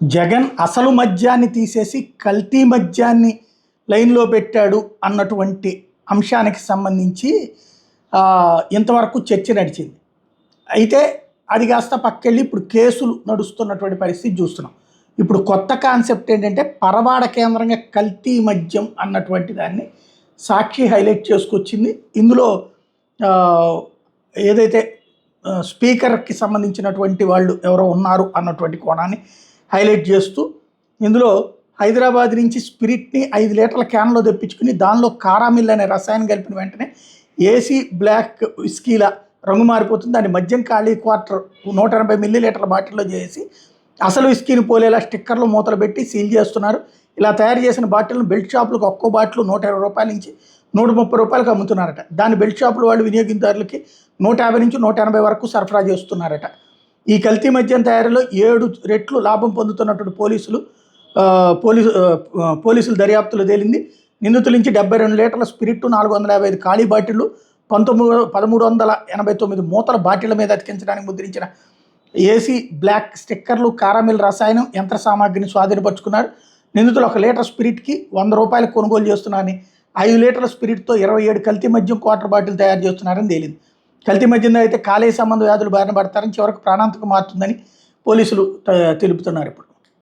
జగన్ అసలు మద్యాన్ని తీసేసి కల్తీ మద్యాన్ని లైన్‌లో పెట్టాడు అన్నటువంటి అంశానికి సంబంధించి ఇంతవరకు చర్చ నడిచింది. అయితే అది కాస్త పక్కెళ్ళి ఇప్పుడు కేసులు నడుస్తున్నటువంటి పరిస్థితి చూస్తున్నాం. ఇప్పుడు కొత్త కాన్సెప్ట్ ఏంటంటే పరవాడ కేంద్రంగా కల్తీ మద్యం అన్నటువంటి దాన్ని సాక్షి హైలైట్ చేసుకొచ్చింది. ఇందులో ఏదైతే స్పీకర్‌కి సంబంధించినటువంటి వాళ్ళు ఎవరో ఉన్నారు అన్నటువంటి కోణాన్ని హైలైట్ చేస్తూ ఇందులో హైదరాబాద్ నుంచి స్పిరిట్ని 5 లీటర్ల క్యాన్లో తెప్పించుకుని దానిలో కారామిల్ అనే రసాయనం కలిపిన వెంటనే ఏసీ బ్లాక్ విస్కీల రంగు మారిపోతుంది. దాన్ని మద్యం ఖాళీ క్వార్టర్ 180 మిల్లీలీటర్ల బాటిల్లో చేసి అసలు విస్కీని పోలేలా స్టిక్కర్లు మూతలు పెట్టి సీల్ చేస్తున్నారు. ఇలా తయారు చేసిన బాటిల్ను బెల్ట్ షాపులకు ఒక్కో బాటిల్ ₹120 నుంచి ₹130 అమ్ముతున్నారట. దాన్ని బెల్ట్ షాపుల వాళ్ళు వినియోగదారులకి 150 నుంచి 180 వరకు సరఫరా చేస్తున్నారట. ఈ కల్తీ మద్యం తయారీలో 7 రెట్లు లాభం పొందుతున్నటువంటి పోలీసుల దర్యాప్తులో తేలింది. నిందితుల నుంచి 72 లీటర్ల స్పిరిట్, 455 ఖాళీ బాటిళ్లు, 1389 మూతల బాటిళ్ల మీద అతికించడానికి ముద్రించిన ఏసీ బ్లాక్ స్టిక్కర్లు, కారామిల్ రసాయనం, యంత్ర సామాగ్రిని స్వాధీనపరుచుకున్నారు. నిందితులు 1 లీటర్ స్పిరిట్కి ₹100 కొనుగోలు చేస్తున్నారని, 5 లీటర్ల స్పిరిట్తో 27 కల్తీ మద్యం క్వార్టర్ బాటిల్ తయారు చేస్తున్నారని తేలింది. కల్తీ మద్యంలో అయితే కాలేయ సంబంధ వ్యాధులు బారిన పడతారని, చివరకు ప్రాణాంతకం మారుతుందని పోలీసులు తెలుపుతున్నారు. ఇప్పుడు